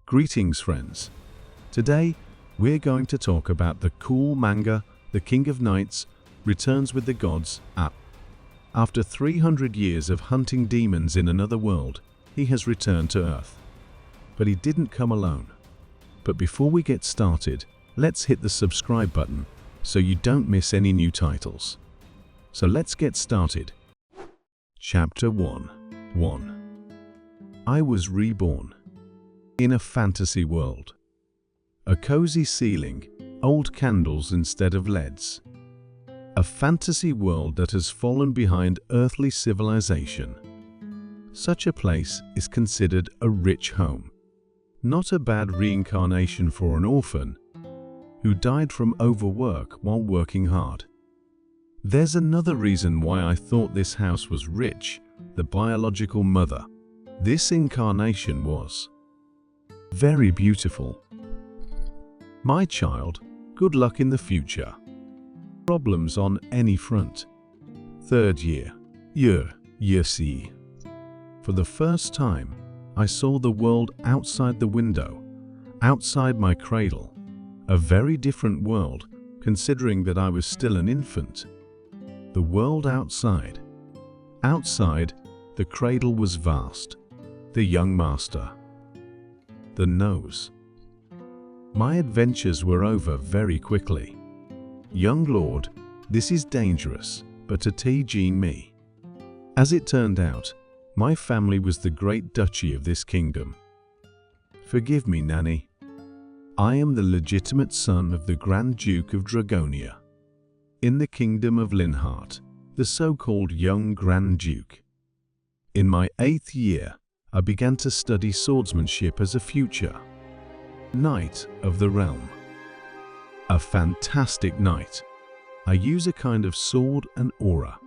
Greetings friends. Today we're going to talk about the cool manga The King of Knights Returns with the Gods app. After 300 years of hunting demons in another world, he has returned to Earth. But he didn't come alone. But before we get started, let's hit the subscribe button so you don't miss any new titles. So let's get started. Chapter 1. I was reborn. In a fantasy world. A cozy ceiling, old candles instead of LEDs. A fantasy world that has fallen behind earthly civilization. Such a place is considered a rich home. Not a bad reincarnation for an orphan who died from overwork while working hard. There's another reason why I thought this house was rich, the biological mother. This incarnation was very beautiful. My child, good luck in the future. Problems on any front. Third year. See. For the first time, I saw the world outside the window, outside my cradle. A very different world, considering that I was still an infant. The world outside. Outside, the cradle was vast. The young master. The nose. My adventures were over very quickly. Young lord, this is dangerous, but to teach me. As it turned out, my family was the great duchy of this kingdom. Forgive me, Nanny. I am the legitimate son of the Grand Duke of Dragonia. In the kingdom of Linhart, the so-called young Grand Duke. In my 8th year, I began to study swordsmanship as a future knight of the realm. A fantastic knight. I use a kind of sword and aura.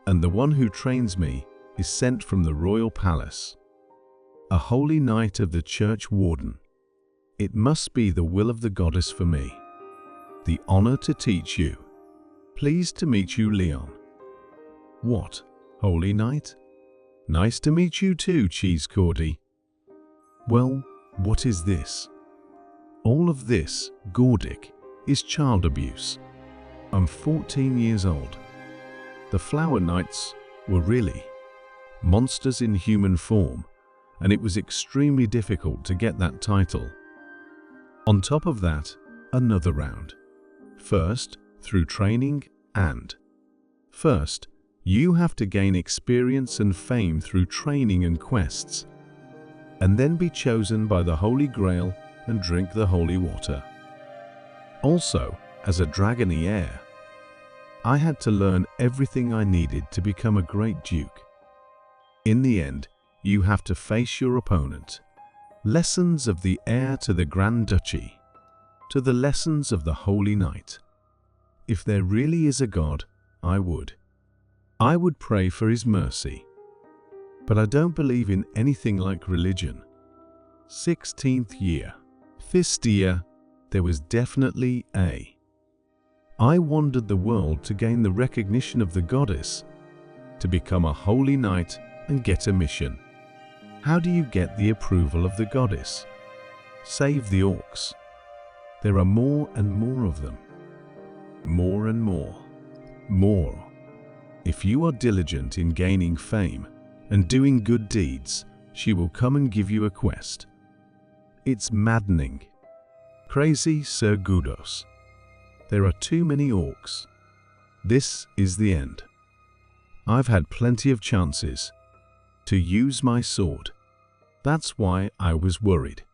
And the one who trains me is sent from the royal palace. A holy knight of the church warden. It must be the will of the goddess for me. The honor to teach you. Pleased to meet you, Leon. What, holy knight? Nice to meet you too, Cheese Cordy. Well, what is this? All of this, Gordic, is child abuse. I'm 14 years old. The Flower Knights were really monsters in human form, and it was extremely difficult to get that title. On top of that, another round. First, through training and first, you have to gain experience and fame through training and quests, and then be chosen by the Holy Grail and drink the holy water. Also, as a dragony heir, I had to learn everything I needed to become a great duke. In the end, you have to face your opponent. Lessons of the heir to the Grand Duchy, to the lessons of the Holy Knight. If there really is a God, I would pray for his mercy. But I don't believe in anything like religion. 16th year. This year, there was definitely I wandered the world to gain the recognition of the goddess, to become a holy knight and get a mission. How do you get the approval of the goddess? Save the orcs. There are more and more of them. More and more. More. If you are diligent in gaining fame and doing good deeds, she will come and give you a quest. It's maddening. Crazy Sir Gudos. There are too many orcs. This is the end. I've had plenty of chances to use my sword. That's why I was worried.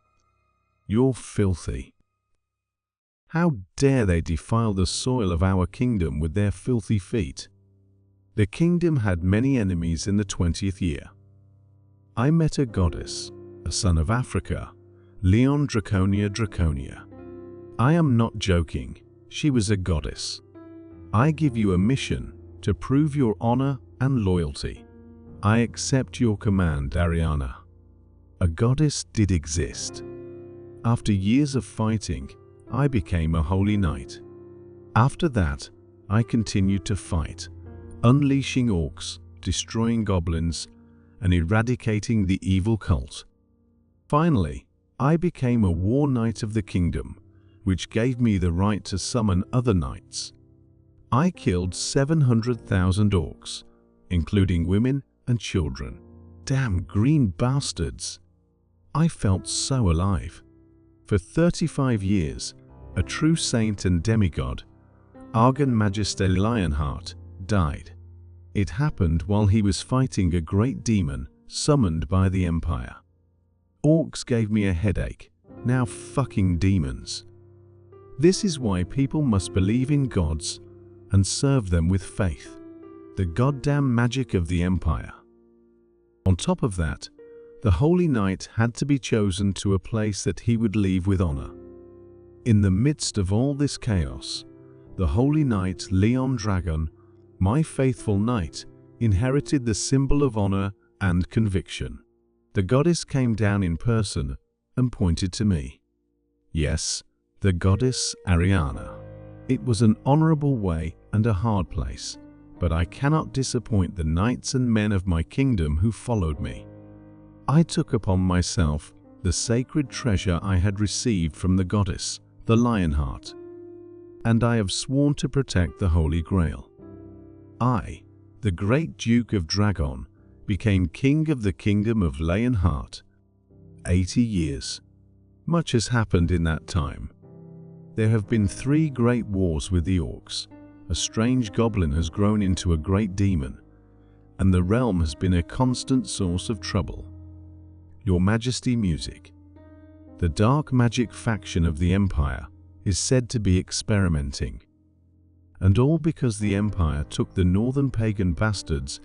You're filthy. How dare they defile the soil of our kingdom with their filthy feet? The kingdom had many enemies in the 20th year. I met a goddess, a son of Africa, Leon Draconia. I am not joking, she was a goddess. I give you a mission to prove your honor and loyalty. I accept your command, Ariana. A goddess did exist. After years of fighting, I became a holy knight. After that, I continued to fight, unleashing orcs, destroying goblins, and eradicating the evil cult. Finally, I became a war knight of the kingdom, which gave me the right to summon other knights. I killed 700,000 orcs, including women and children. Damn green bastards! I felt so alive. For 35 years, a true saint and demigod, Argon Magister Lionheart, died. It happened while he was fighting a great demon summoned by the Empire. Orcs gave me a headache, now fucking demons. This is why people must believe in gods and serve them with faith. The goddamn magic of the Empire. On top of that, the Holy Knight had to be chosen to a place that he would leave with honor. In the midst of all this chaos, the Holy Knight Leon Dragon, my faithful knight, inherited the symbol of honor and conviction. The goddess came down in person and pointed to me. Yes, the goddess Ariana. It was an honorable way and a hard place, but I cannot disappoint the knights and men of my kingdom who followed me. I took upon myself the sacred treasure I had received from the goddess, the Lionheart, and I have sworn to protect the Holy Grail. I, the great Duke of Dragon, became king of the kingdom of Lionheart. 80 years. Much has happened in that time. There have been 3 great wars with the orcs. A strange goblin has grown into a great demon, and the realm has been a constant source of trouble. Your Majesty music. The dark magic faction of the Empire is said to be experimenting. And all because the Empire took the northern pagan bastards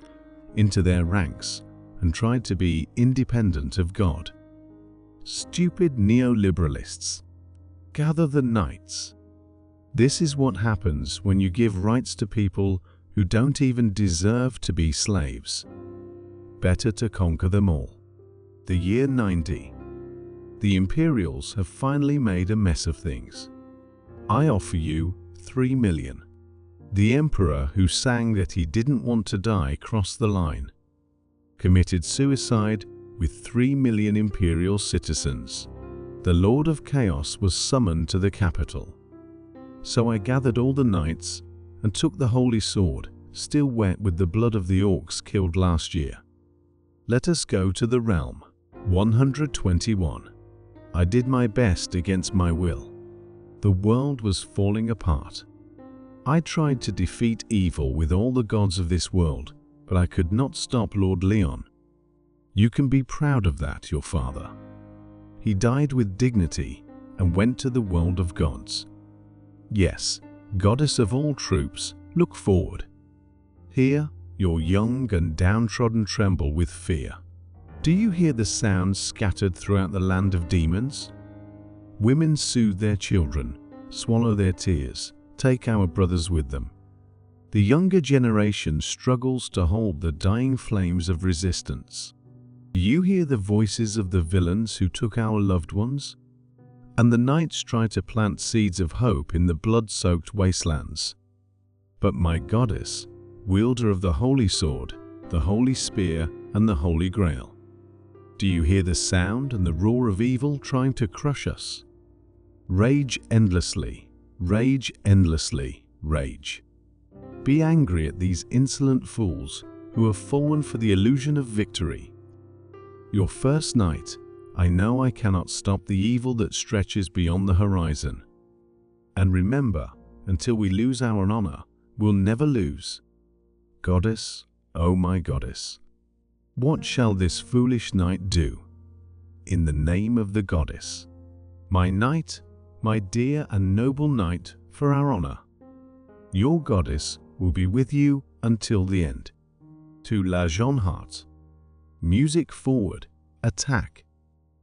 into their ranks and tried to be independent of God. Stupid neoliberalists. Gather the knights. This is what happens when you give rights to people who don't even deserve to be slaves. Better to conquer them all. The year 90. The Imperials have finally made a mess of things. I offer you 3 million. The Emperor, who sang that he didn't want to die, crossed the line. Committed suicide with 3 million Imperial citizens. The Lord of Chaos was summoned to the capital. So I gathered all the knights and took the holy sword, still wet with the blood of the orcs killed last year. Let us go to the realm. 121. I did my best against my will. The world was falling apart. I tried to defeat evil with all the gods of this world, but I could not stop Lord Leon. You can be proud of that, your father. He died with dignity and went to the world of gods. Yes, goddess of all troops, look forward. Here, your young and downtrodden tremble with fear. Do you hear the sounds scattered throughout the land of demons? Women soothe their children, swallow their tears, take our brothers with them. The younger generation struggles to hold the dying flames of resistance. Do you hear the voices of the villains who took our loved ones? And the knights try to plant seeds of hope in the blood-soaked wastelands. But my goddess, wielder of the holy sword, the holy spear, and the holy grail. Do you hear the sound and the roar of evil trying to crush us? Rage endlessly, rage endlessly, rage. Be angry at these insolent fools who have fallen for the illusion of victory. Your first night, I know I cannot stop the evil that stretches beyond the horizon. And remember, until we lose our honor, we'll never lose. Goddess, oh my goddess, what shall this foolish knight do? In the name of the goddess. My knight, my dear and noble knight, for our honor. Your goddess will be with you until the end. To La Jeune Heart. Music forward, attack.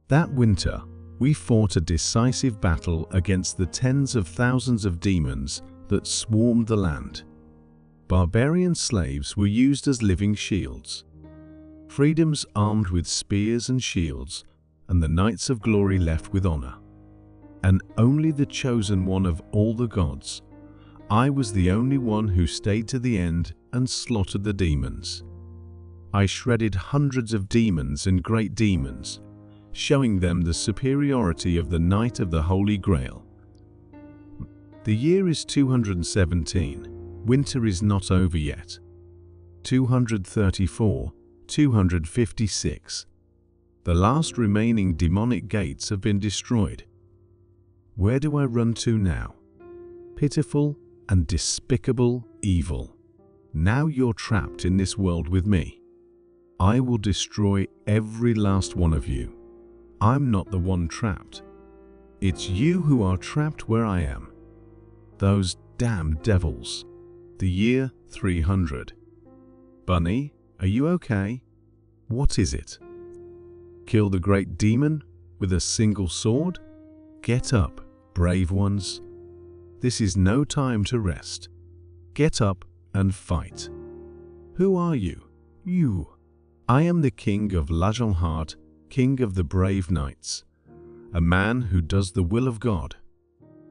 That winter, we fought a decisive battle against the tens of thousands of demons that swarmed the land. Barbarian slaves were used as living shields. Freedoms armed with spears and shields, and the Knights of Glory left with honor. And only the chosen one of all the gods. I was the only one who stayed to the end and slaughtered the demons. I shredded hundreds of demons and great demons, showing them the superiority of the Knight of the Holy Grail. The year is 217. Winter is not over yet. 234, 256. The last remaining demonic gates have been destroyed. Where do I run to now? Pitiful and despicable evil. Now you're trapped in this world with me. I will destroy every last one of you. I'm not the one trapped. It's you who are trapped where I am. Those damn devils. The year 300. Bunny, are you okay? What is it? Kill the great demon with a single sword? Get up, brave ones. This is no time to rest. Get up and fight. Who are you? You. I am the king of Lajonheart, king of the brave knights. A man who does the will of God.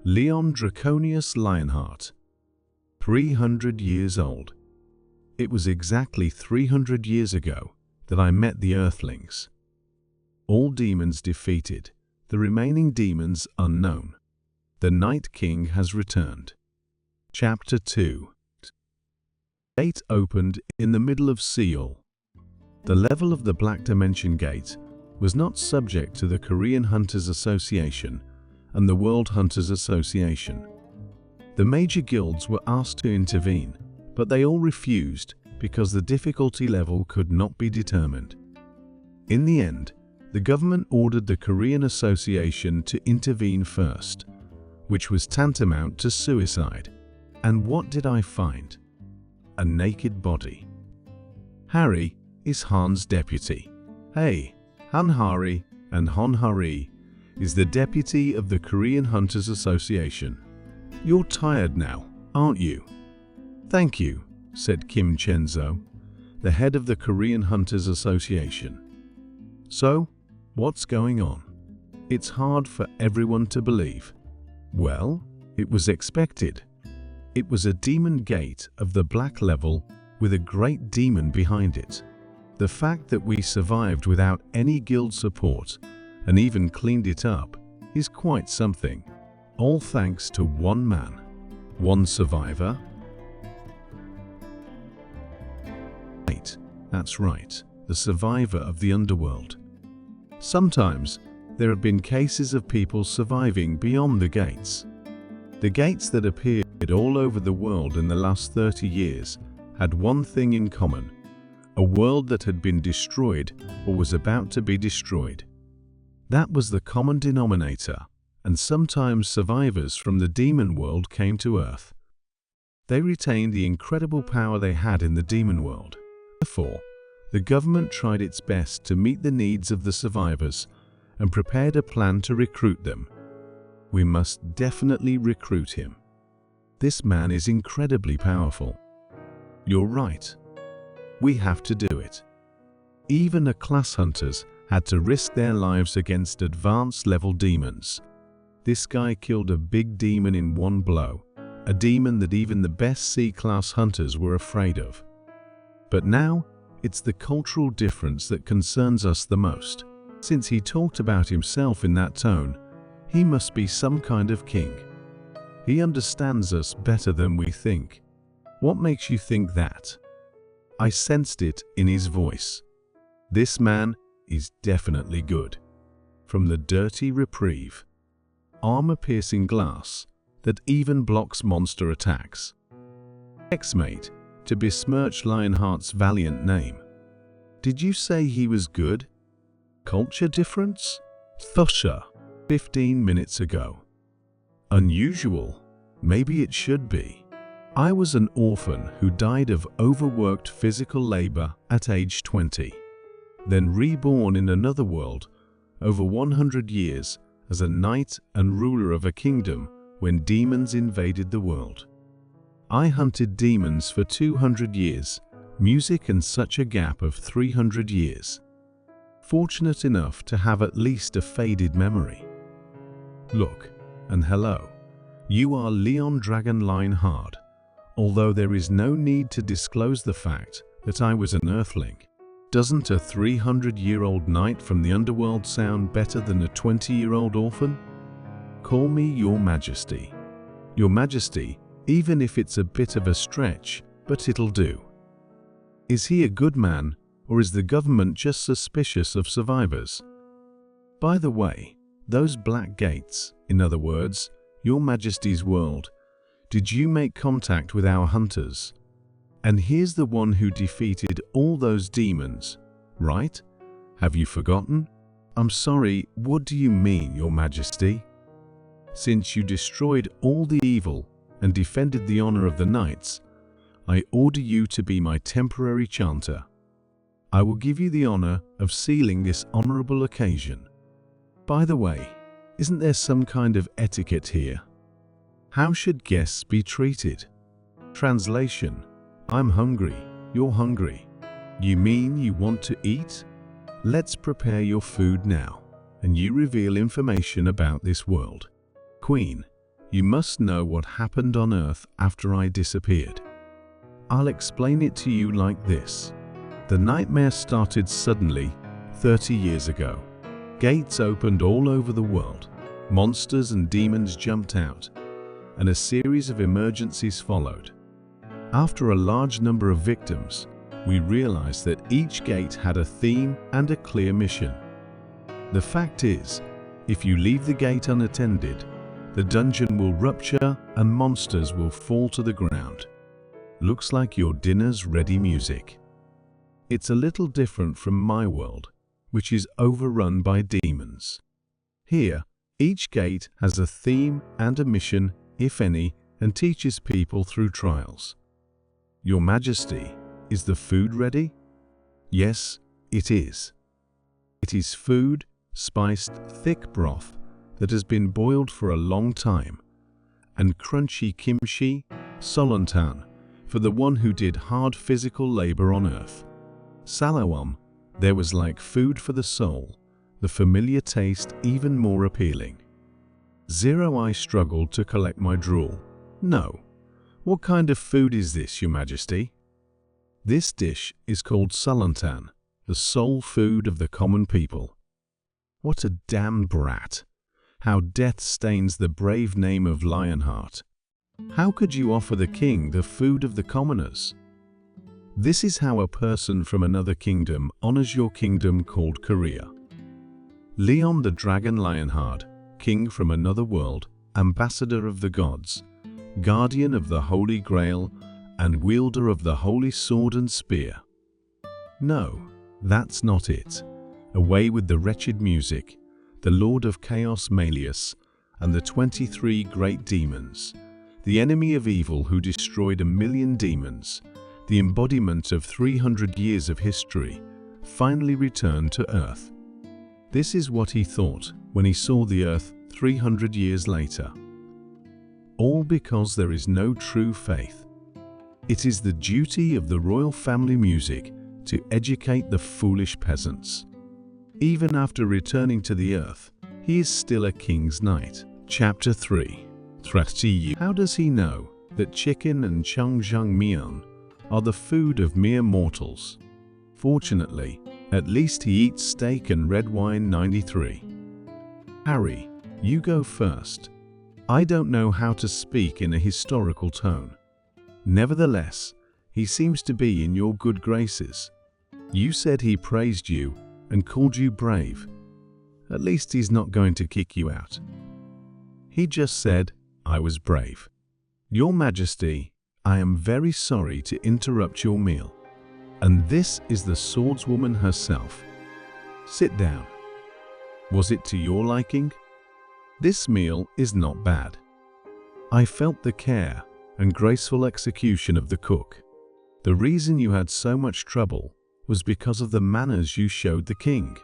Leon Draconius Lionheart. 300 years old. It was exactly 300 years ago that I met the Earthlings. All demons defeated, the remaining demons unknown. The Night King has returned. Chapter 2. Gate opened in the middle of Seoul. The level of the Black Dimension Gate was not subject to the Korean Hunters Association and the World Hunters Association. The major guilds were asked to intervene, but they all refused because the difficulty level could not be determined. In the end, the government ordered the Korean Association to intervene first, which was tantamount to suicide. And what did I find? A naked body. Harry is Han's deputy. Hey, Hanhari and Honhari is the deputy of the Korean Hunters Association. You're tired now, aren't you? Thank you, said Kim Chenzo, the head of the Korean Hunters Association. So, what's going on? It's hard for everyone to believe. Well, it was expected. It was a demon gate of the black level with a great demon behind it. The fact that we survived without any guild support and even cleaned it up is quite something. All thanks to one man, one survivor. Right, that's right, the survivor of the underworld. Sometimes there have been cases of people surviving beyond the gates. The gates that appeared all over the world in the last 30 years had one thing in common: a world that had been destroyed or was about to be destroyed. That was the common denominator, and sometimes survivors from the demon world came to Earth. They retained the incredible power they had in the demon world. Therefore, the government tried its best to meet the needs of the survivors and prepared a plan to recruit them. We must definitely recruit him. This man is incredibly powerful. You're right. We have to do it. Even the class hunters had to risk their lives against advanced level demons. This guy killed a big demon in one blow, a demon that even the best C-class hunters were afraid of. But now, it's the cultural difference that concerns us the most. Since he talked about himself in that tone, he must be some kind of king. He understands us better than we think. What makes you think that? I sensed it in his voice. This man is definitely good. From the dirty reprieve. Armor-piercing glass that even blocks monster attacks. X-mate to besmirch Lionheart's valiant name. Did you say he was good? Culture difference? Thusha, 15 minutes ago. Unusual. Maybe it should be. I was an orphan who died of overworked physical labor at age 20, then reborn in another world over 100 years as a knight and ruler of a kingdom when demons invaded the world. I hunted demons for 200 years, music and such a gap of 300 years. Fortunate enough to have at least a faded memory. Look, and hello. You are Leon Dragon Lionheart, although there is no need to disclose the fact that I was an Earthling. Doesn't a 300-year-old knight from the underworld sound better than a 20-year-old orphan? Call me Your Majesty. Your Majesty, even if it's a bit of a stretch, but it'll do. Is he a good man, or is the government just suspicious of survivors? By the way, those black gates, in other words, Your Majesty's world, did you make contact with our hunters? And here's the one who defeated all those demons, right? Have you forgotten? I'm sorry, what do you mean, Your Majesty? Since you destroyed all the evil and defended the honor of the knights, I order you to be my temporary chanter. I will give you the honor of sealing this honorable occasion. By the way, isn't there some kind of etiquette here? How should guests be treated? Translation: I'm hungry, you're hungry. You mean you want to eat? Let's prepare your food now, and you reveal information about this world. Queen, you must know what happened on Earth after I disappeared. I'll explain it to you like this. The nightmare started suddenly 30 years ago. Gates opened all over the world. Monsters and demons jumped out, and a series of emergencies followed. After a large number of victims, we realized that each gate had a theme and a clear mission. The fact is, if you leave the gate unattended, the dungeon will rupture and monsters will fall to the ground. Looks like your dinner's ready music. It's a little different from my world, which is overrun by demons. Here, each gate has a theme and a mission, if any, and teaches people through trials. Your Majesty, is the food ready? Yes, it is. It is food, spiced, thick broth that has been boiled for a long time, and crunchy kimchi, solontan, for the one who did hard physical labor on earth. Salawam, there was like food for the soul, the familiar taste even more appealing. Zero, I struggled to collect my drool. No. What kind of food is this, Your Majesty? This dish is called Salantan, the soul food of the common people. What a damned brat! How death stains the brave name of Lionheart. How could you offer the king the food of the commoners? This is how a person from another kingdom honors your kingdom called Korea. Leon the Dragon Lionheart, king from another world, ambassador of the gods, guardian of the Holy Grail, and wielder of the holy sword and spear. No, that's not it. Away with the wretched music, the Lord of Chaos Malleus, and the 23 great demons, the enemy of evil who destroyed 1,000,000 demons, the embodiment of 300 years of history, finally returned to Earth. This is what he thought when he saw the Earth 300 years later. All because there is no true faith. It is the duty of the royal family music to educate the foolish peasants. Even after returning to the earth, he is still a king's knight. Chapter 3. How does he know that chicken and jjangmyeon are the food of mere mortals? Fortunately, at least he eats steak and red wine 93. Harry, you go first. I don't know how to speak in a historical tone. Nevertheless, he seems to be in your good graces. You said he praised you and called you brave. At least he's not going to kick you out. He just said, I was brave. Your Majesty, I am very sorry to interrupt your meal. And this is the swordswoman herself. Sit down. Was it to your liking? This meal is not bad. I felt the care and graceful execution of the cook. The reason you had so much trouble was because of the manners you showed the king.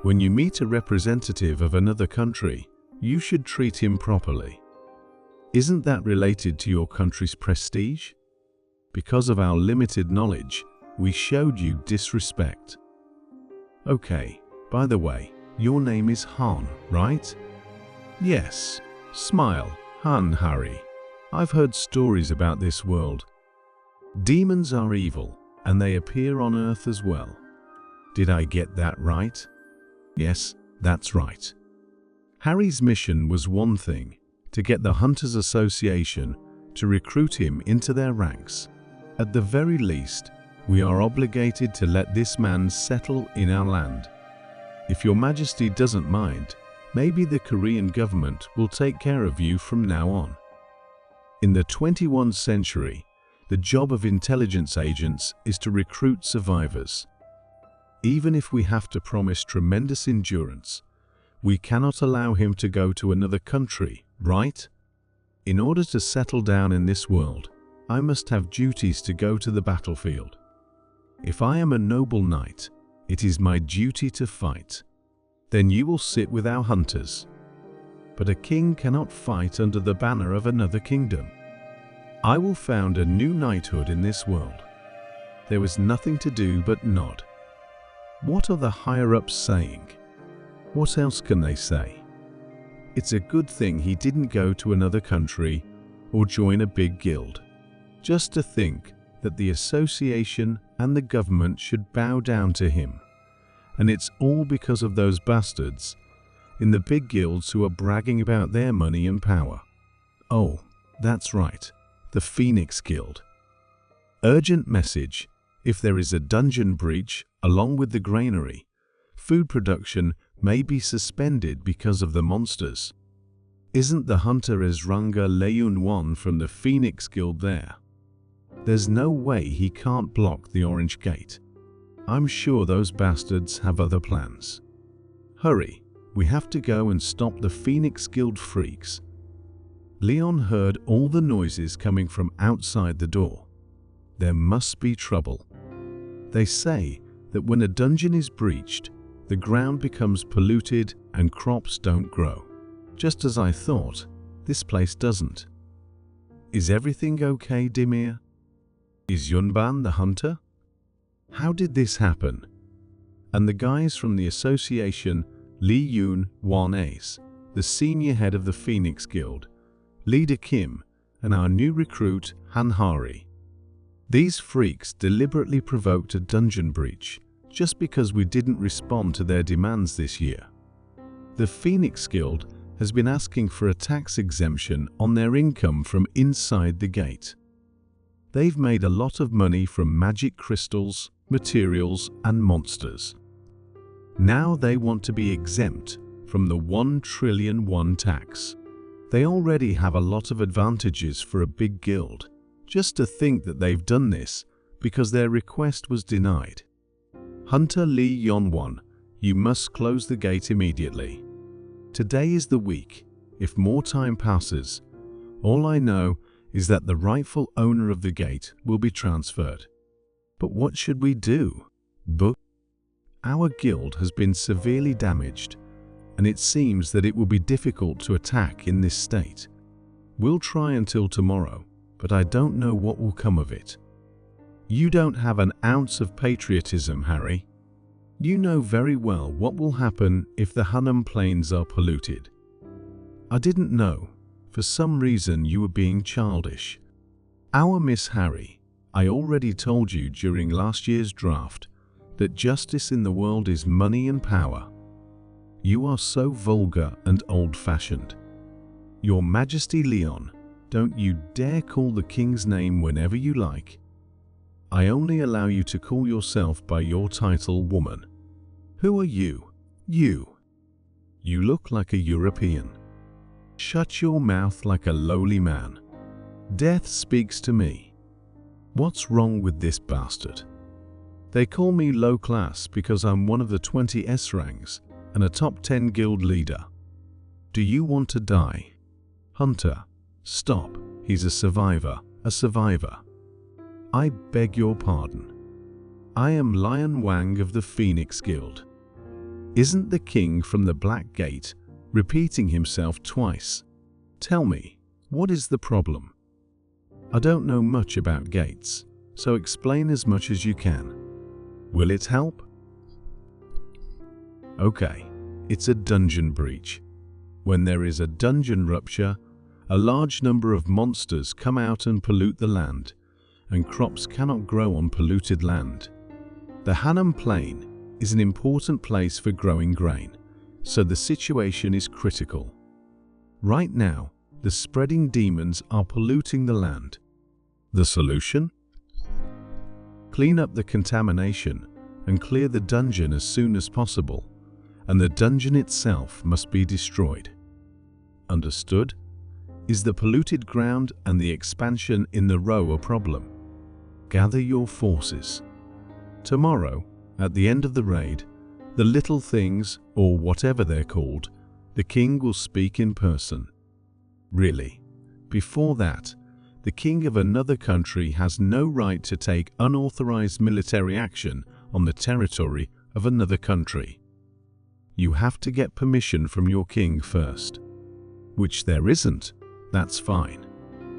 When you meet a representative of another country, you should treat him properly. Isn't that related to your country's prestige? Because of our limited knowledge, we showed you disrespect. Okay, by the way, your name is Han, right? Yes. Smile, Han Harry. I've heard stories about this world. Demons are evil, and they appear on Earth as well. Did I get that right? Yes, that's right. Harry's mission was one thing, to get the Hunters Association to recruit him into their ranks. At the very least, we are obligated to let this man settle in our land. If your Majesty doesn't mind, maybe the Korean government will take care of you from now on. In the 21st century, the job of intelligence agents is to recruit survivors. Even if we have to promise tremendous endurance, we cannot allow him to go to another country, right? In order to settle down in this world, I must have duties to go to the battlefield. If I am a noble knight, it is my duty to fight. Then you will sit with our hunters. But a king cannot fight under the banner of another kingdom. I will found a new knighthood in this world. There was nothing to do but nod. What are the higher-ups saying? What else can they say? It's a good thing he didn't go to another country or join a big guild. Just to think that the association and the government should bow down to him. And it's all because of those bastards in the big guilds who are bragging about their money and power. Oh, that's right, the Phoenix Guild. Urgent message: if there is a dungeon breach along with the granary, food production may be suspended because of the monsters. Isn't the hunter Ezranga Leun from the Phoenix Guild there? There's no way he can't block the Orange Gate. I'm sure those bastards have other plans. Hurry, we have to go and stop the Phoenix Guild freaks. Leon heard all the noises coming from outside the door. There must be trouble. They say that when a dungeon is breached, the ground becomes polluted and crops don't grow. Just as I thought, this place doesn't. Is everything okay, Dimir? Is Yunban the hunter? How did this happen? And the guys from the association, Lee Yun Wan Ace, the senior head of the Phoenix Guild, Leader Kim, and our new recruit, Han Hari. These freaks deliberately provoked a dungeon breach just because we didn't respond to their demands this year. The Phoenix Guild has been asking for a tax exemption on their income from inside the gate. They've made a lot of money from magic crystals, materials, and monsters. Now they want to be exempt from the 1 trillion won tax. They already have a lot of advantages for a big guild. Just to think that they've done this because their request was denied. Hunter Lee Yonwon, you must close the gate immediately. Today is the week. If more time passes, all I know is that the rightful owner of the gate will be transferred. But what should we do? Our guild has been severely damaged, and it seems that it will be difficult to attack in this state. We'll try until tomorrow, but I don't know what will come of it. You don't have an ounce of patriotism, Harry. You know very well what will happen if the Hunnam Plains are polluted. I didn't know. For some reason you were being childish. Our Miss Harry, I already told you during last year's draft that justice in the world is money and power. You are so vulgar and old-fashioned. Your Majesty Leon, don't you dare call the king's name whenever you like. I only allow you to call yourself by your title, woman. Who are you? You. You look like a European. Shut your mouth like a lowly man. Death speaks to me. What's wrong with this bastard? They call me low class because I'm one of the 20 S ranks and a top 10 guild leader. Do you want to die? Hunter, stop. He's a survivor. A survivor. I beg your pardon. I am Lion Wang of the Phoenix Guild. Isn't the king from the Black Gate repeating himself twice? Tell me, what is the problem? I don't know much about gates, so explain as much as you can. Will it help? Okay, it's a dungeon breach. When there is a dungeon rupture, a large number of monsters come out and pollute the land, and crops cannot grow on polluted land. The Hunnam Plain is an important place for growing grain, so the situation is critical. Right now, the spreading demons are polluting the land. The solution? Clean up the contamination and clear the dungeon as soon as possible, and the dungeon itself must be destroyed. Understood? Is the polluted ground and the expansion in the row a problem? Gather your forces. Tomorrow, at the end of the raid, the little things, or whatever they're called, the king will speak in person. Really, before that, the king of another country has no right to take unauthorized military action on the territory of another country. You have to get permission from your king first. Which there isn't, that's fine.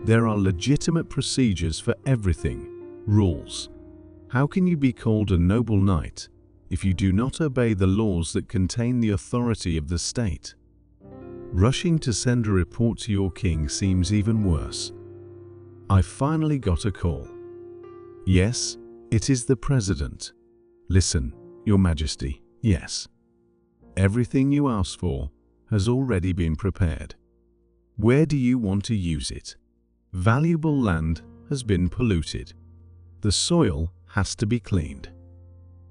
There are legitimate procedures for everything, rules. How can you be called a noble knight if you do not obey the laws that contain the authority of the state? Rushing to send a report to your king seems even worse. I finally got a call. Yes, it is the president. Listen, Your Majesty, yes. Everything you asked for has already been prepared. Where do you want to use it? Valuable land has been polluted. The soil has to be cleaned.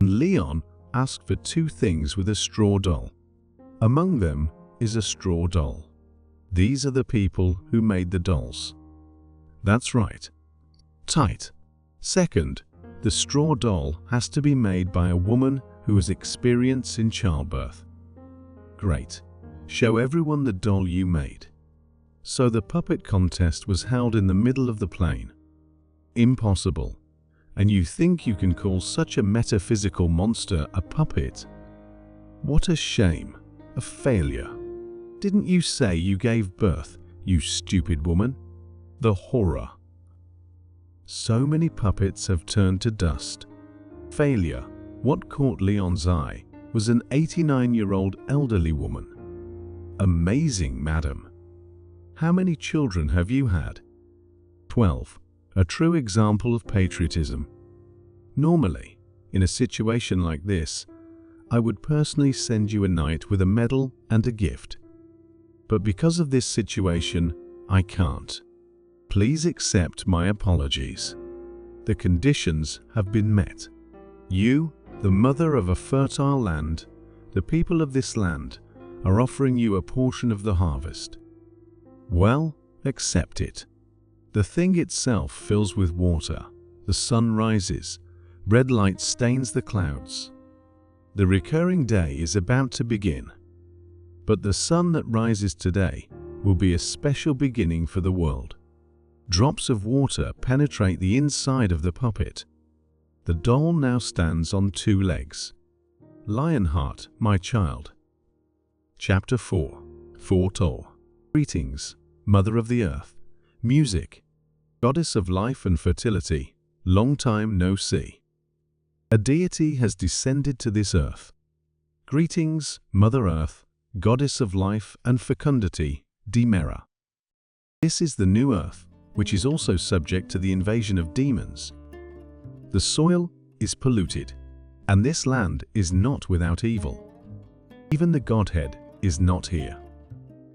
Leon asked for 2 things with a straw doll. Among them is a straw doll. These are the people who made the dolls. That's right. Tight. Second, the straw doll has to be made by a woman who has experience in childbirth. Great. Show everyone the doll you made. So the puppet contest was held in the middle of the plain. Impossible. And you think you can call such a metaphysical monster a puppet? What a shame. A failure. Didn't you say you gave birth, you stupid woman? The horror. So many puppets have turned to dust. Failure. What caught Leon's eye was an 89-year-old elderly woman. Amazing, madam. How many children have you had? 12. A true example of patriotism. Normally, in a situation like this, I would personally send you a knight with a medal and a gift. But because of this situation, I can't. Please accept my apologies. The conditions have been met. You, the mother of a fertile land, the people of this land, are offering you a portion of the harvest. Well, accept it. The thing itself fills with water. The sun rises. Red light stains the clouds. The recurring day is about to begin. But the sun that rises today will be a special beginning for the world. Drops of water penetrate the inside of the puppet. The doll now stands on 2 legs. Lionheart, my child. Chapter 4. Foretold. Greetings, Mother of the Earth. Music. Goddess of life and fertility. Long time no see. A deity has descended to this earth. Greetings, Mother Earth, Goddess of life and fecundity, Demera. This is the new earth, which is also subject to the invasion of demons. The soil is polluted, and this land is not without evil. Even the Godhead is not here.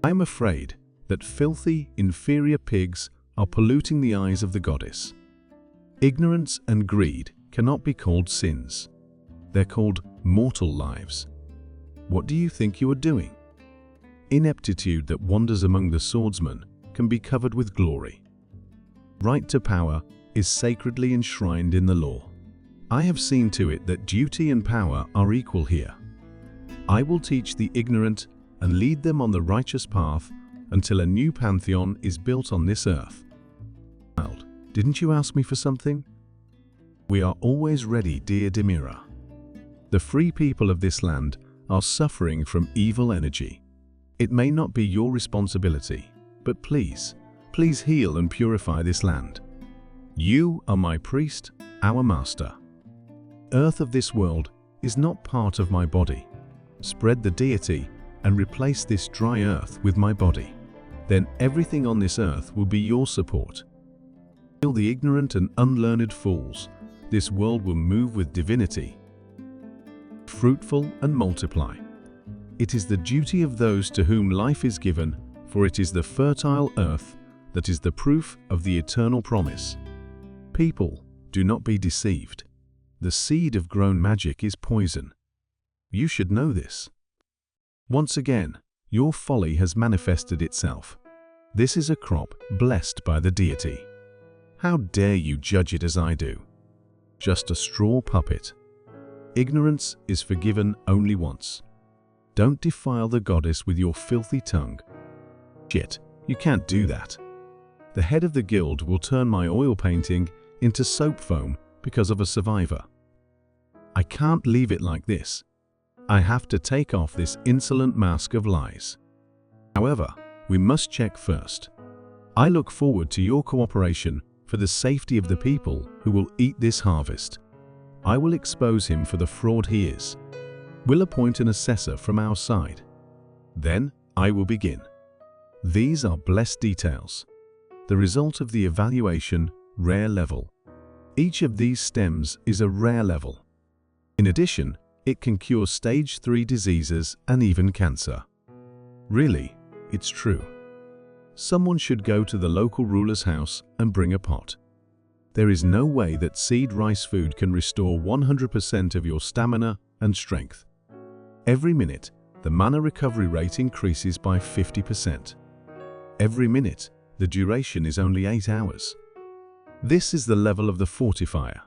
I am afraid that filthy, inferior pigs are polluting the eyes of the goddess. Ignorance and greed cannot be called sins. They're called mortal lives. What do you think you are doing? Ineptitude that wanders among the swordsmen can be covered with glory. Right to power is sacredly enshrined in the law. I have seen to it that duty and power are equal here. I will teach the ignorant and lead them on the righteous path until a new pantheon is built on this earth. Child, didn't you ask me for something? We are always ready, dear Demira. The free people of this land are suffering from evil energy. It may not be your responsibility, but please heal and purify this land. You are my priest, our master. Earth of this world is not part of my body. Spread the deity and replace this dry earth with my body. Then everything on this earth will be your support. Heal the ignorant and unlearned fools. This world will move with divinity. fruitful and multiply. It is the duty of those to whom life is given, for it is the fertile earth that is the proof of the eternal promise. People, do not be deceived. The seed of grown magic is poison. You should know this. Once again, your folly has manifested itself. This is a crop blessed by the deity. How dare you judge it as I do? Just a straw puppet. Ignorance is forgiven only once. Don't defile the goddess with your filthy tongue. Shit, you can't do that. The head of the guild will turn my oil painting into soap foam because of a survivor. I can't leave it like this. I have to take off this insolent mask of lies. However, we must check first. I look forward to your cooperation for the safety of the people who will eat this harvest. I will expose him for the fraud he is. We'll appoint an assessor from our side. Then I will begin. These are blessed details. The result of the evaluation, rare level. Each of these stems is a rare level. In addition, it can cure stage 3 diseases and even cancer. Really, it's true. Someone should go to the local ruler's house and bring a pot. There is no way that seed rice food can restore 100% of your stamina and strength. Every minute, the mana recovery rate increases by 50%. Every minute, the duration is only 8 hours. This is the level of the fortifier.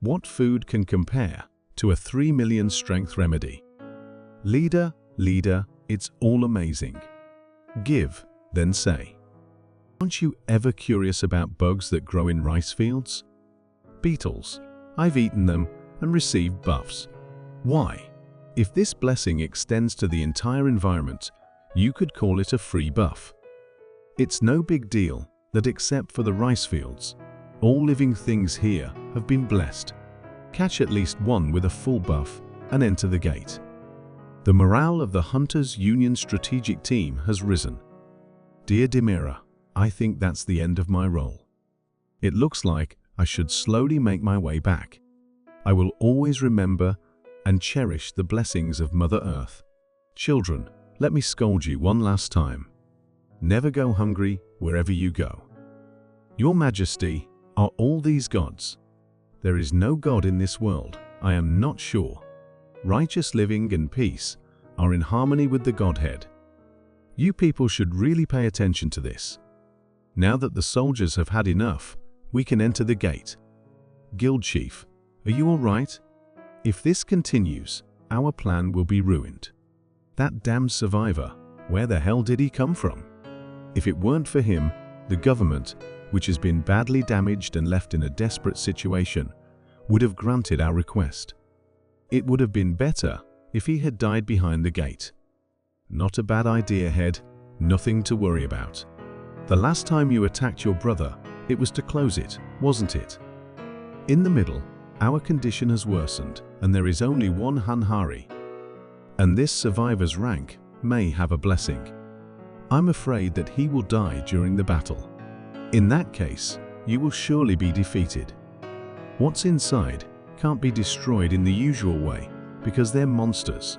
What food can compare to a 3 million strength remedy? Leader, it's all amazing. Give, then say. Aren't you ever curious about bugs that grow in rice fields? Beetles. I've eaten them and received buffs. Why? If this blessing extends to the entire environment, you could call it a free buff. It's no big deal that except for the rice fields, all living things here have been blessed. Catch at least one with a full buff and enter the gate. The morale of the Hunters Union strategic team has risen. Dear Demira, I think that's the end of my role. It looks like I should slowly make my way back. I will always remember and cherish the blessings of Mother Earth. Children, let me scold you one last time. Never go hungry wherever you go. Your Majesty, are all these gods? There is no god in this world, I am not sure. Righteous living and peace are in harmony with the Godhead. You people should really pay attention to this. Now that the soldiers have had enough, we can enter the gate. Guild Chief, are you all right? If this continues, our plan will be ruined. That damned survivor, where the hell did he come from? If it weren't for him, the government, which has been badly damaged and left in a desperate situation, would have granted our request. It would have been better if he had died behind the gate. Not a bad idea, Head. Nothing to worry about. The last time you attacked your brother, it was to close it, wasn't it? In the middle, our condition has worsened, and there is only one Hanhari. And this survivor's rank may have a blessing. I'm afraid that he will die during the battle. In that case, you will surely be defeated. What's inside can't be destroyed in the usual way because they're monsters.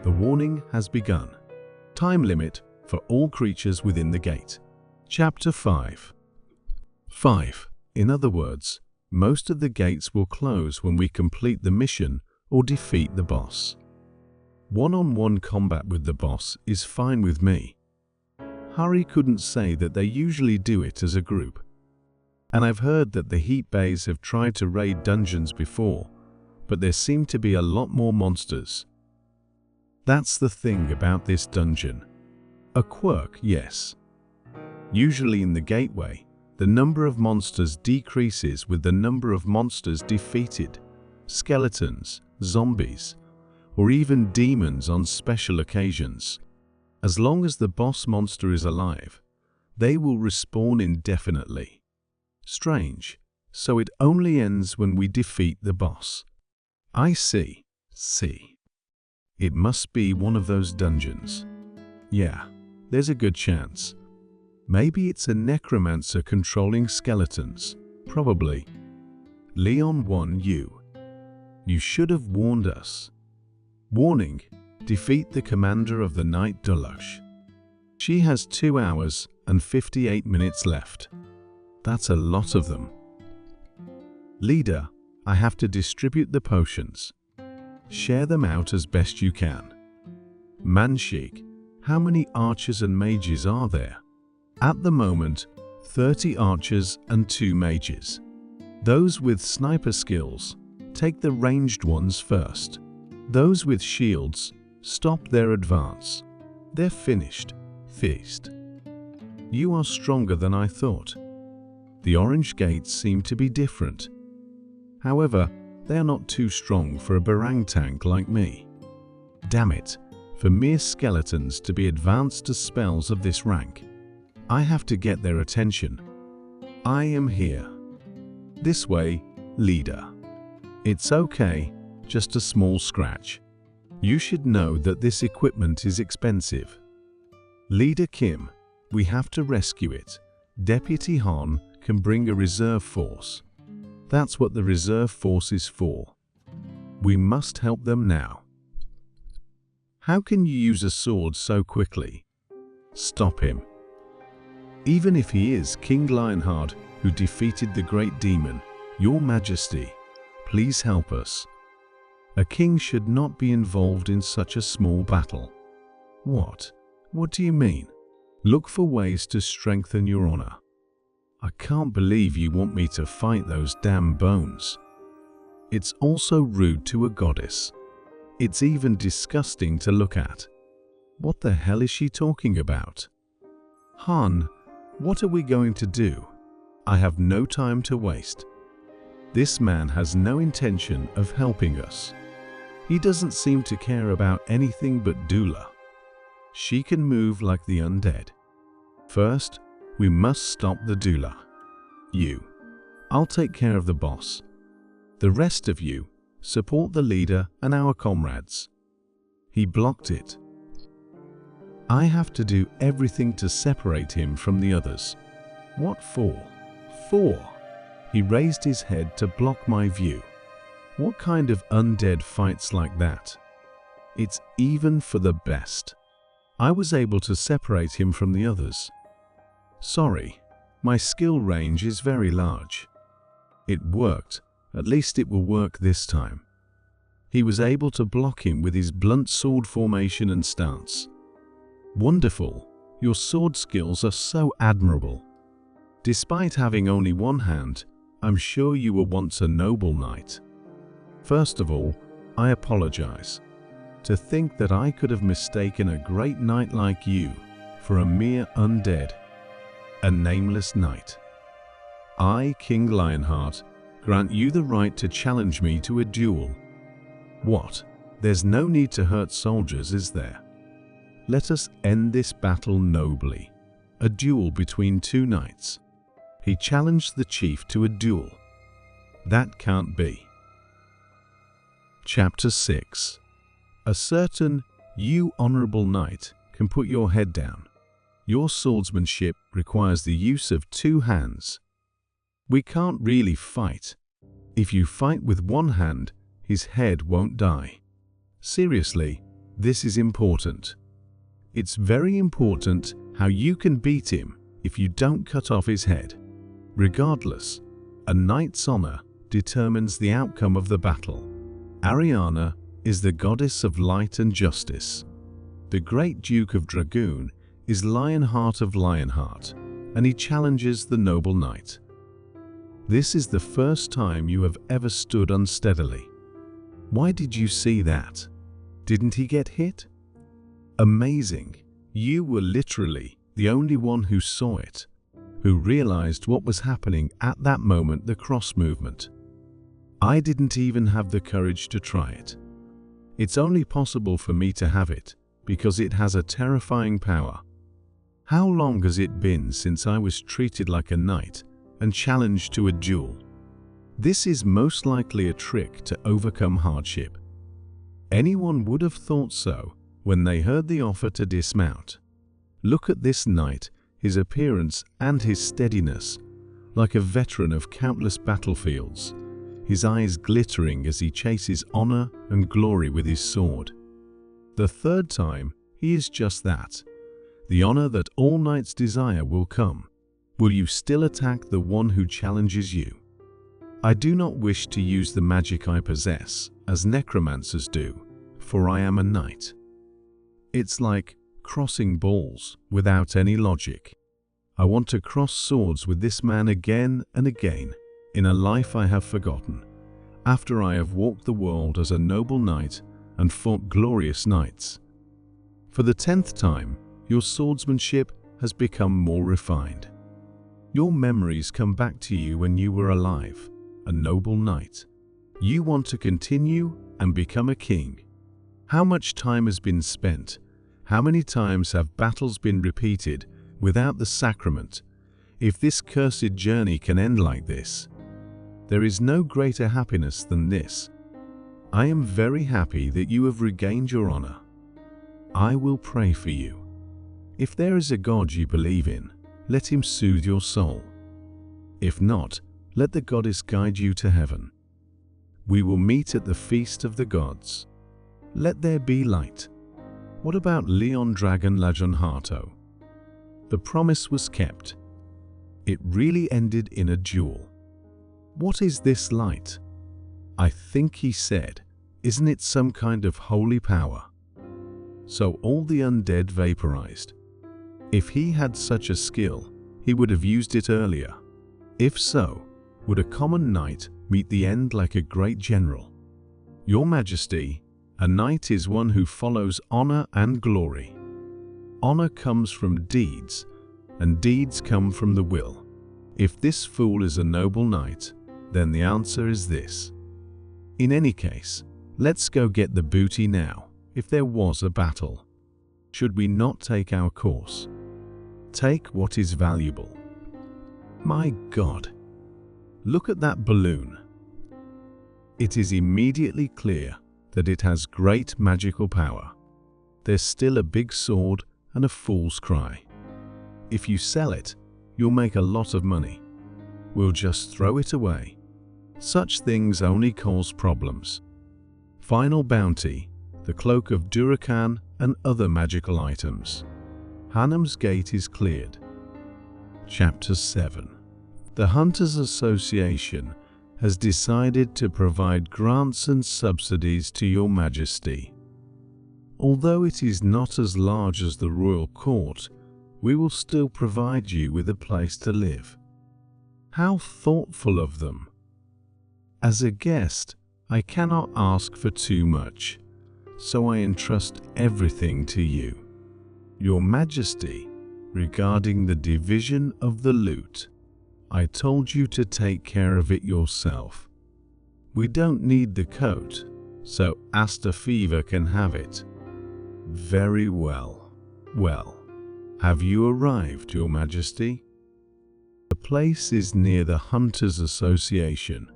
The warning has begun. Time limit for all creatures within the gate. Chapter 5. 5. In other words, most of the gates will close when we complete the mission or defeat the boss. One-on-one combat with the boss is fine with me. Hari couldn't say that they usually do it as a group. And I've heard that the Heat Bays have tried to raid dungeons before, but there seem to be a lot more monsters. That's the thing about this dungeon. A quirk, yes. Usually in the gateway, the number of monsters decreases with the number of monsters defeated, skeletons, zombies, or even demons on special occasions. As long as the boss monster is alive, they will respawn indefinitely. Strange, so it only ends when we defeat the boss. I see. It must be one of those dungeons. Yeah, there's a good chance. Maybe it's a necromancer controlling skeletons. Probably. Leon 1U. You should have warned us. Warning: defeat the commander of the Night Deluxe. She has 2 hours and 58 minutes left. That's a lot of them. Leader, I have to distribute the potions. Share them out as best you can. Manshik, how many archers and mages are there? At the moment, 30 archers and 2 mages. Those with sniper skills, take the ranged ones first. Those with shields, stop their advance. They're finished. Feast. You are stronger than I thought. The orange gates seem to be different. However, they are not too strong for a barang tank like me. Damn it, for mere skeletons to be advanced to spells of this rank. I have to get their attention. I am here. This way, leader. It's okay, just a small scratch. You should know that this equipment is expensive. Leader Kim, we have to rescue it. Deputy Han can bring a reserve force. That's what the reserve force is for. We must help them now. How can you use a sword so quickly? Stop him. Even if he is King Lionheart who defeated the great demon, Your Majesty, please help us. A king should not be involved in such a small battle. What? What do you mean? Look for ways to strengthen your honor. I can't believe you want me to fight those damn bones. It's also rude to a goddess. It's even disgusting to look at. What the hell is she talking about? Han, what are we going to do? I have no time to waste. This man has no intention of helping us. He doesn't seem to care about anything but Dula. She can move like the undead. First, we must stop the Dula. I'll take care of the boss. The rest of you, support the leader and our comrades. He blocked it. I have to do everything to separate him from the others. What for? He raised his head to block my view. What kind of undead fights like that? It's even for the best. I was able to separate him from the others. Sorry, my skill range is very large. It worked, at least it will work this time. He was able to block him with his blunt sword formation and stance. Wonderful, your sword skills are so admirable. Despite having only one hand, I'm sure you were once a noble knight. First of all, I apologize. To think that I could have mistaken a great knight like you for a mere undead, a nameless knight. I, King Lionheart, grant you the right to challenge me to a duel. What? There's no need to hurt soldiers, is there? Let us end this battle nobly. A duel between 2 knights. He challenged the chief to a duel. That can't be. Chapter 6. A certain you honorable knight can put your head down. Your swordsmanship requires the use of 2 hands. We can't really fight. If you fight with one hand, his head won't die. Seriously, this is important. It's very important how you can beat him if you don't cut off his head. Regardless, a knight's honor determines the outcome of the battle. Ariana is the goddess of light and justice. The great Duke of Dragoon is Lionheart of Lionheart, and he challenges the noble knight. This is the first time you have ever stood unsteadily. Why did you see that? Didn't he get hit? Amazing. You were literally the only one who saw it, who realized what was happening at that moment, the cross movement. I didn't even have the courage to try it. It's only possible for me to have it because it has a terrifying power. How long has it been since I was treated like a knight and challenged to a duel? This is most likely a trick to overcome hardship. Anyone would have thought so when they heard the offer to dismount. Look at this knight, his appearance and his steadiness, like a veteran of countless battlefields, his eyes glittering as he chases honor and glory with his sword. The third time, he is just that. The honor that all knights desire will come. Will you still attack the one who challenges you? I do not wish to use the magic I possess, as necromancers do, for I am a knight. It's like crossing balls without any logic. I want to cross swords with this man again and again, in a life I have forgotten, after I have walked the world as a noble knight and fought glorious knights. For the 10th time, your swordsmanship has become more refined. Your memories come back to you when you were alive, a noble knight. You want to continue and become a king. How much time has been spent? How many times have battles been repeated without the sacrament? If this cursed journey can end like this, there is no greater happiness than this. I am very happy that you have regained your honor. I will pray for you. If there is a God you believe in, let him soothe your soul. If not, let the goddess guide you to heaven. We will meet at the feast of the gods. Let there be light. What about Leon Dragon Lajonhato? The promise was kept. It really ended in a duel. What is this light? I think he said, isn't it some kind of holy power? So all the undead vaporized. If he had such a skill, he would have used it earlier. If so, would a common knight meet the end like a great general? Your Majesty, a knight is one who follows honor and glory. Honor comes from deeds, and deeds come from the will. If this fool is a noble knight, then the answer is this. In any case, let's go get the booty now, if there was a battle. Should we not take our course? Take what is valuable. My God! Look at that balloon. It is immediately clear that it has great magical power. There's still a big sword and a fool's cry. If you sell it, you'll make a lot of money. We'll just throw it away. Such things only cause problems. Final bounty, the cloak of Durakan and other magical items. Hanum's gate is cleared. Chapter 7. The Hunters Association has decided to provide grants and subsidies to Your Majesty. Although it is not as large as the royal court, we will still provide you with a place to live. How thoughtful of them! As a guest, I cannot ask for too much, so I entrust everything to you. Your Majesty, regarding the division of the loot, I told you to take care of it yourself. We don't need the coat, so Asta Fever can have it. Very well. Well, have you arrived, Your Majesty? The place is near the Hunters Association.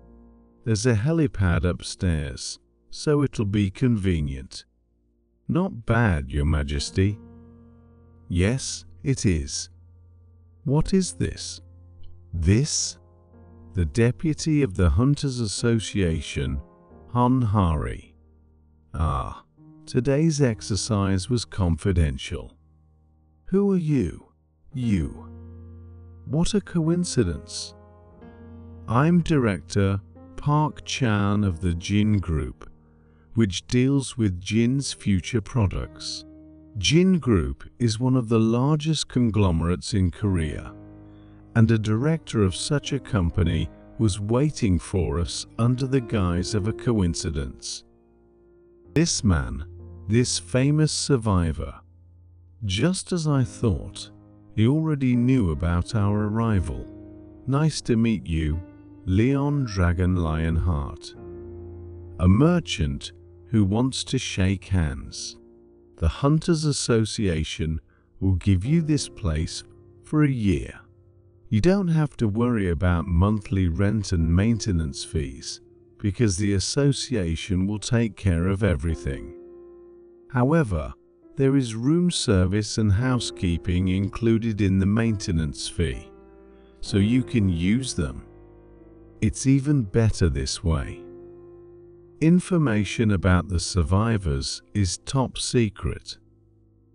There's a helipad upstairs, so it'll be convenient. Not bad, Your Majesty. Yes, it is. What is this? This? The Deputy of the Hunters Association, Hanhari. Ah, today's exercise was confidential. Who are you? You. What a coincidence. I'm Director Park Chan of the Jin Group, which deals with Jin's future products. Jin Group is one of the largest conglomerates in Korea, and a director of such a company was waiting for us under the guise of a coincidence. This man, this famous survivor, just as I thought, he already knew about our arrival. Nice to meet you, Leon Dragon Lionheart. A merchant who wants to shake hands. The Hunters Association will give you this place for a year. You don't have to worry about monthly rent and maintenance fees, because the association will take care of everything. However, there is room service and housekeeping included in the maintenance fee, so you can use them. It's even better this way. Information about the survivors is top secret.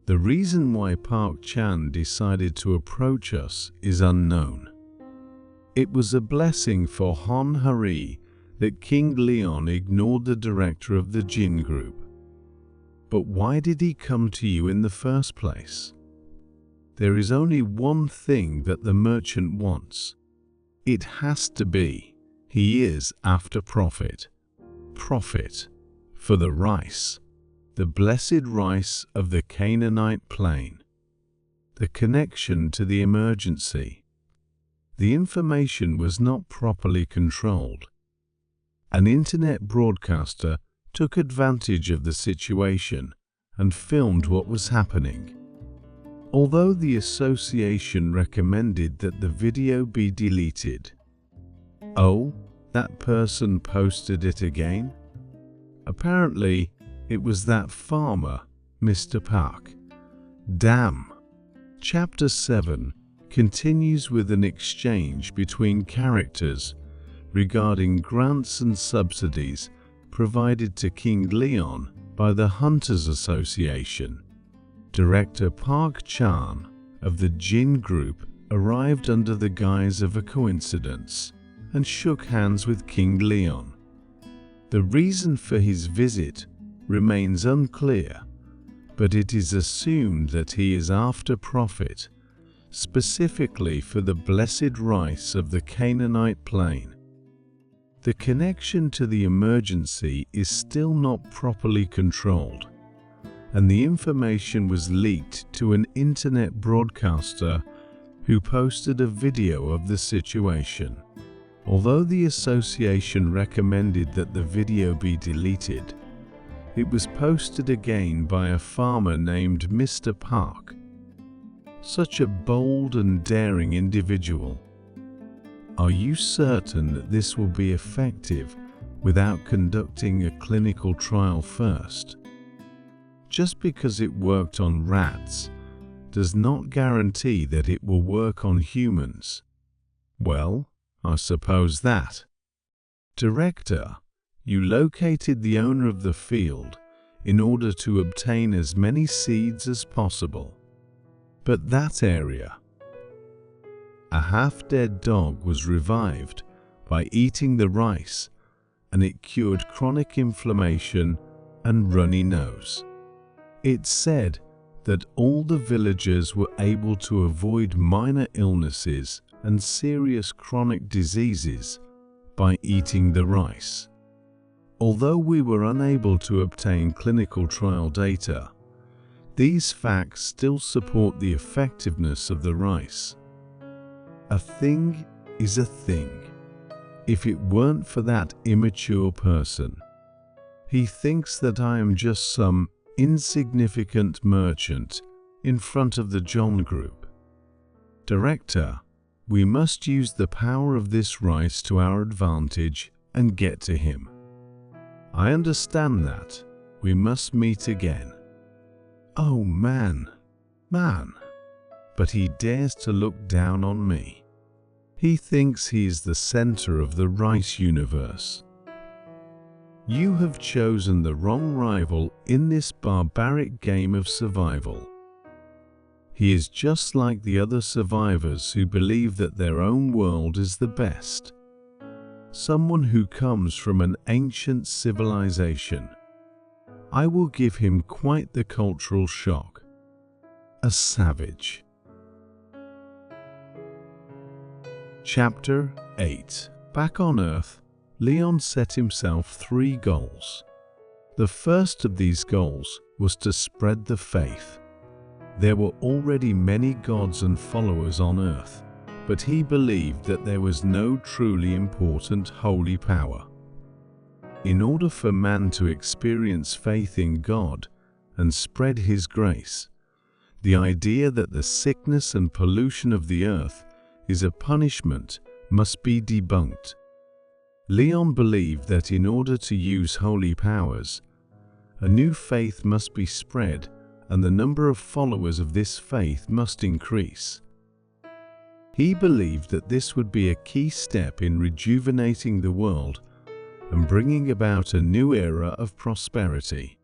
The reason why Park Chan decided to approach us is unknown. It was a blessing for Han Hari that King Leon ignored the director of the Jin group. But why did he come to you in the first place? There is only one thing that the merchant wants. It has to be, he is after profit. Profit for the rice, the blessed rice of the Canaanite plain. The connection to the emergency. The information was not properly controlled. An internet broadcaster took advantage of the situation and filmed what was happening. Although the association recommended that the video be deleted. Oh, that person posted it again? Apparently, it was that farmer, Mr. Park. Damn. Chapter 7 continues with an exchange between characters regarding grants and subsidies provided to King Leon by the Hunters Association. Director Park Chan of the Jin Group arrived under the guise of a coincidence and shook hands with King Leon. The reason for his visit remains unclear, but it is assumed that he is after profit, specifically for the blessed rice of the Canaanite plain. The connection to the emergency is still not properly controlled, and the information was leaked to an internet broadcaster who posted a video of the situation. Although the association recommended that the video be deleted, it was posted again by a farmer named Mr. Park. Such a bold and daring individual. Are you certain that this will be effective without conducting a clinical trial first? Just because it worked on rats does not guarantee that it will work on humans. Well, I suppose that. Director, you located the owner of the field in order to obtain as many seeds as possible. But that area. A half-dead dog was revived by eating the rice, and it cured chronic inflammation and runny nose. It said that all the villagers were able to avoid minor illnesses and serious chronic diseases by eating the rice. Although we were unable to obtain clinical trial data, these facts still support the effectiveness of the rice. A thing is a thing. If it weren't for that immature person, he thinks that I am just some insignificant merchant in front of the John Group. Director, we must use the power of this rice to our advantage and get to him. I understand that. We must meet again. Oh man. But he dares to look down on me. He thinks he is the center of the rice universe. You have chosen the wrong rival in this barbaric game of survival. He is just like the other survivors who believe that their own world is the best. Someone who comes from an ancient civilization. I will give him quite the cultural shock. A savage. Chapter 8. Back on Earth, Leon set himself 3 goals. The first of these goals was to spread the faith. There were already many gods and followers on Earth, but he believed that there was no truly important holy power. In order for man to experience faith in God and spread His grace, the idea that the sickness and pollution of the earth is a punishment must be debunked. Leon believed that in order to use holy powers, a new faith must be spread and the number of followers of this faith must increase. He believed that this would be a key step in rejuvenating the world and bringing about a new era of prosperity.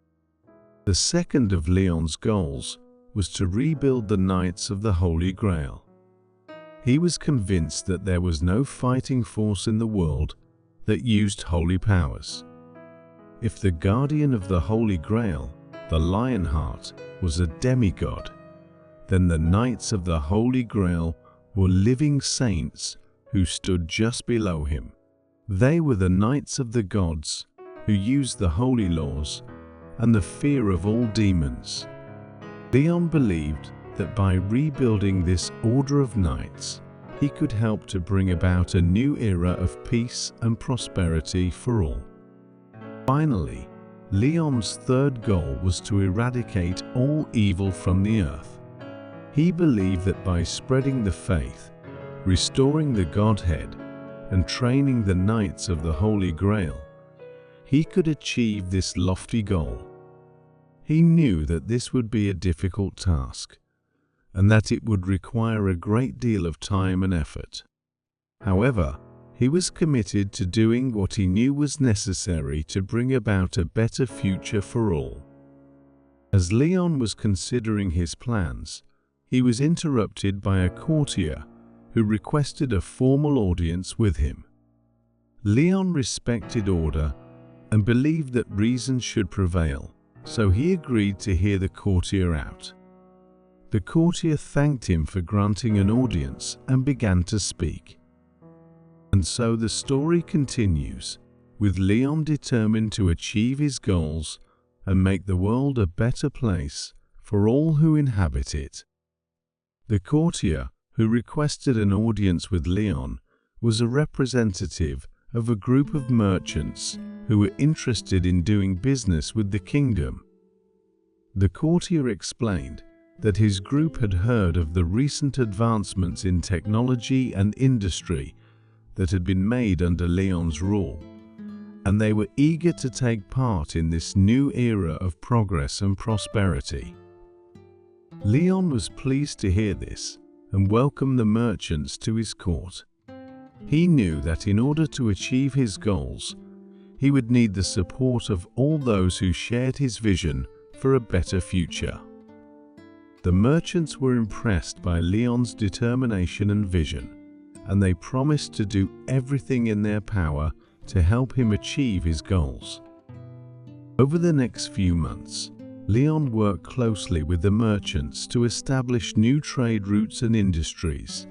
The second of Leon's goals was to rebuild the Knights of the Holy Grail. He was convinced that there was no fighting force in the world that used holy powers. If the guardian of the Holy Grail, the Lionheart, was a demigod, then the Knights of the Holy Grail were living saints who stood just below him. They were the Knights of the gods who used the holy laws and the fear of all demons. Leon believed that by rebuilding this order of knights, he could help to bring about a new era of peace and prosperity for all. Finally, Leon's third goal was to eradicate all evil from the earth. He believed that by spreading the faith, restoring the Godhead, and training the Knights of the Holy Grail, he could achieve this lofty goal. He knew that this would be a difficult task, and that it would require a great deal of time and effort. However, he was committed to doing what he knew was necessary to bring about a better future for all. As Leon was considering his plans, he was interrupted by a courtier who requested a formal audience with him. Leon respected order and believed that reason should prevail, so he agreed to hear the courtier out. The courtier thanked him for granting an audience and began to speak. And so the story continues, with Leon determined to achieve his goals and make the world a better place for all who inhabit it. The courtier who requested an audience with Leon was a representative of a group of merchants who were interested in doing business with the kingdom. The courtier explained that his group had heard of the recent advancements in technology and industry that had been made under Leon's rule, and they were eager to take part in this new era of progress and prosperity. Leon was pleased to hear this and welcomed the merchants to his court. He knew that in order to achieve his goals, he would need the support of all those who shared his vision for a better future. The merchants were impressed by Leon's determination and vision, and they promised to do everything in their power to help him achieve his goals. Over the next few months, Leon worked closely with the merchants to establish new trade routes and industries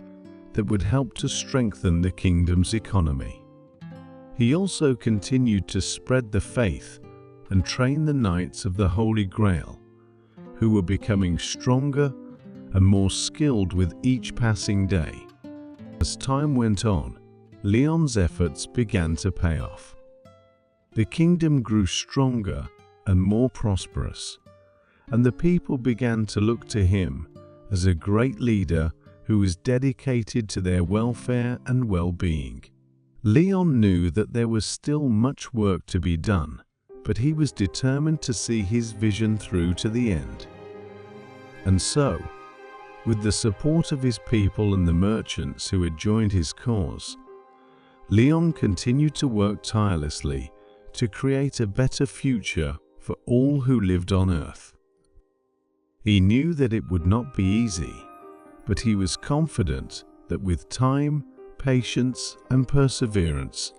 that would help to strengthen the kingdom's economy. He also continued to spread the faith and train the Knights of the Holy Grail, who were becoming stronger and more skilled with each passing day. As time went on, Leon's efforts began to pay off. The kingdom grew stronger and more prosperous, and the people began to look to him as a great leader who was dedicated to their welfare and well-being. Leon knew that there was still much work to be done, but he was determined to see his vision through to the end. And so, with the support of his people and the merchants who had joined his cause, Leon continued to work tirelessly to create a better future for all who lived on Earth. He knew that it would not be easy, but he was confident that with time, patience, and perseverance,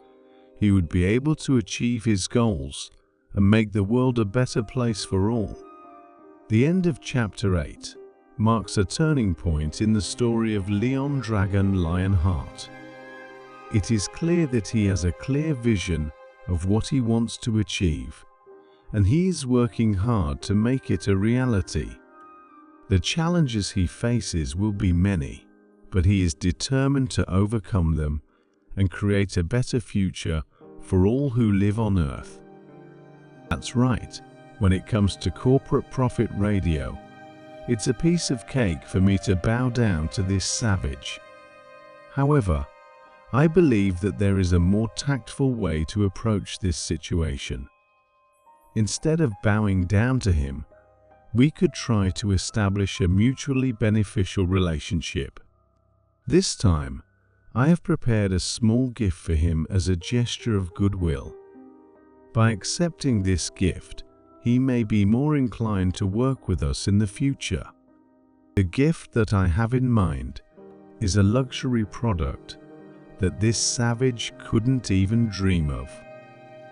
he would be able to achieve his goals and make the world a better place for all. The end of Chapter 8 marks a turning point in the story of Leon Dragon Lionheart. It is clear that he has a clear vision of what he wants to achieve, and he is working hard to make it a reality. The challenges he faces will be many, but he is determined to overcome them and create a better future for all who live on Earth. That's right, when it comes to corporate profit radio, it's a piece of cake for me to bow down to this savage. However, I believe that there is a more tactful way to approach this situation. Instead of bowing down to him, we could try to establish a mutually beneficial relationship. This time, I have prepared a small gift for him as a gesture of goodwill. By accepting this gift, he may be more inclined to work with us in the future. The gift that I have in mind is a luxury product that this savage couldn't even dream of.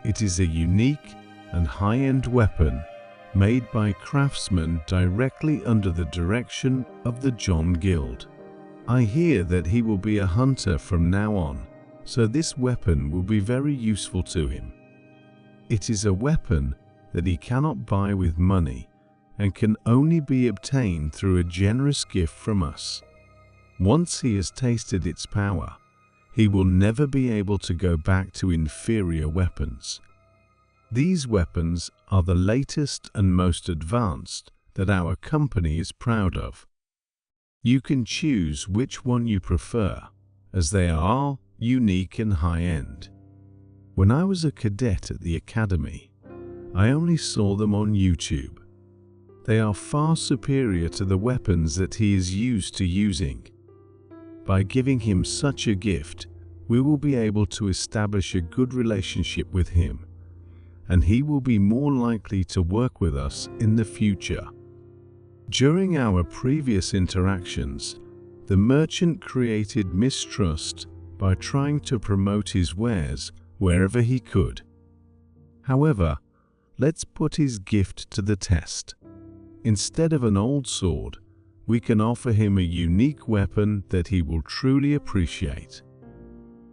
It is a unique and high-end weapon made by craftsmen directly under the direction of the John Guild. I hear that he will be a hunter from now on, so this weapon will be very useful to him. It is a weapon that he cannot buy with money and can only be obtained through a generous gift from us. Once he has tasted its power, he will never be able to go back to inferior weapons. These weapons are the latest and most advanced that our company is proud of. You can choose which one you prefer, as they are unique and high-end. When I was a cadet at the academy, I only saw them on YouTube. They are far superior to the weapons that he is used to using. By giving him such a gift, we will be able to establish a good relationship with him, and he will be more likely to work with us in the future. During our previous interactions, the merchant created mistrust by trying to promote his wares wherever he could. However, let's put his gift to the test. Instead of an old sword, we can offer him a unique weapon that he will truly appreciate.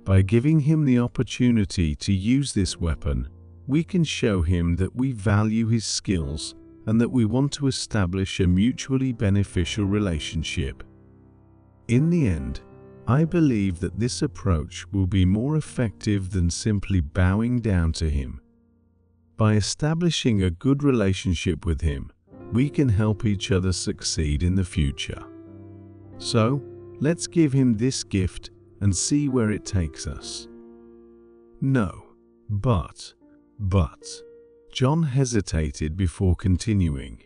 By giving him the opportunity to use this weapon, we can show him that we value his skills and that we want to establish a mutually beneficial relationship. In the end, I believe that this approach will be more effective than simply bowing down to him. By establishing a good relationship with him, we can help each other succeed in the future. So, let's give him this gift and see where it takes us. No, but, John hesitated before continuing.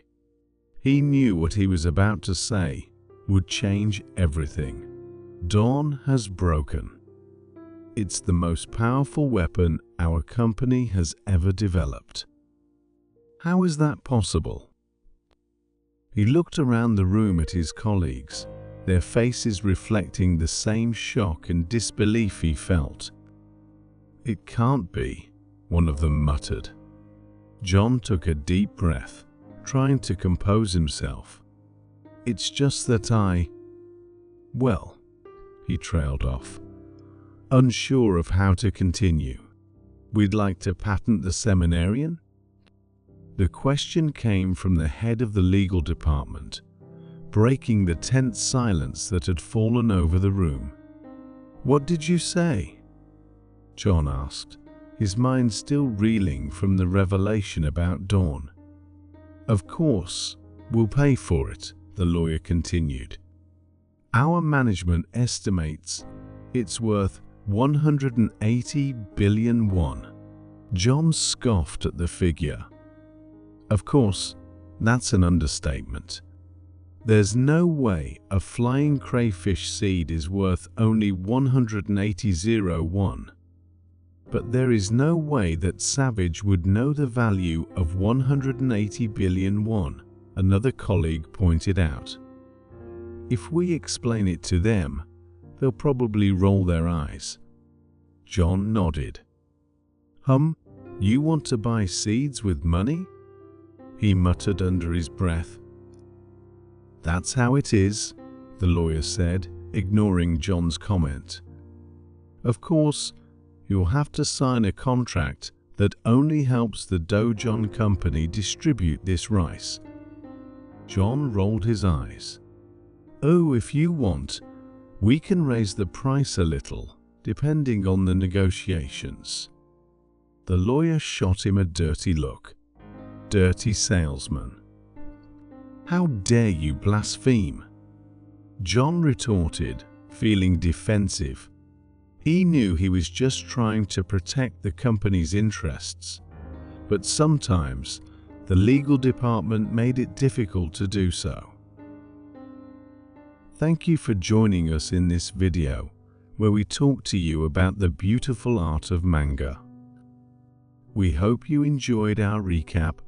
He knew what he was about to say would change everything. Dawn has broken. It's the most powerful weapon our company has ever developed. How is that possible? He looked around the room at his colleagues, their faces reflecting the same shock and disbelief he felt. It can't be, one of them muttered. John took a deep breath, trying to compose himself. It's just that well, he trailed off, unsure of how to continue. We'd like to patent the seminarian? The question came from the head of the legal department, breaking the tense silence that had fallen over the room. What did you say? John asked, his mind still reeling from the revelation about Dawn. Of course, we'll pay for it, the lawyer continued. Our management estimates it's worth 180 billion won. John scoffed at the figure. Of course, that's an understatement. There's no way a flying crayfish seed is worth only 180 won. But there is no way that Savage would know the value of 180 billion won, another colleague pointed out. If we explain it to them, they'll probably roll their eyes. John nodded. You want to buy seeds with money? He muttered under his breath. That's how it is, the lawyer said, ignoring John's comment. Of course, you'll have to sign a contract that only helps the Dojon company distribute this rice. John rolled his eyes. Oh, if you want, we can raise the price a little, depending on the negotiations. The lawyer shot him a dirty look. Dirty salesman. How dare you blaspheme? John retorted, feeling defensive. He knew he was just trying to protect the company's interests, but sometimes the legal department made it difficult to do so. Thank you for joining us in this video, where we talk to you about the beautiful art of manga. We hope you enjoyed our recap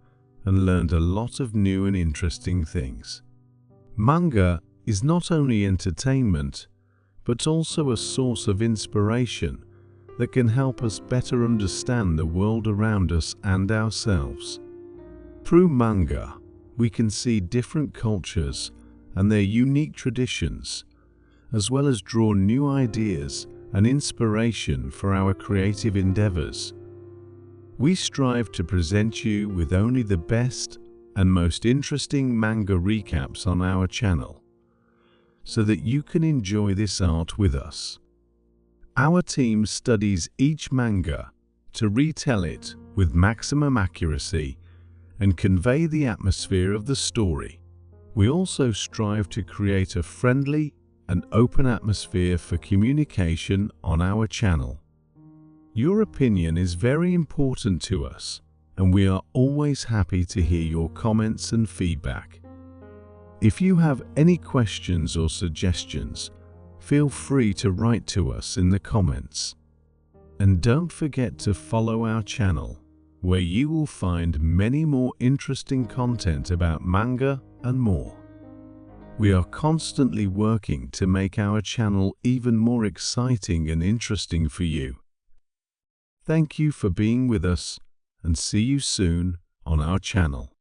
and learned a lot of new and interesting things. Manga is not only entertainment, but also a source of inspiration that can help us better understand the world around us and ourselves. Through manga, we can see different cultures and their unique traditions, as well as draw new ideas and inspiration for our creative endeavors. We strive to present you with only the best and most interesting manga recaps on our channel, so that you can enjoy this art with us. Our team studies each manga to retell it with maximum accuracy and convey the atmosphere of the story. We also strive to create a friendly and open atmosphere for communication on our channel. Your opinion is very important to us, and we are always happy to hear your comments and feedback. If you have any questions or suggestions, feel free to write to us in the comments. And don't forget to follow our channel, where you will find many more interesting content about manga and more. We are constantly working to make our channel even more exciting and interesting for you. Thank you for being with us, and see you soon on our channel.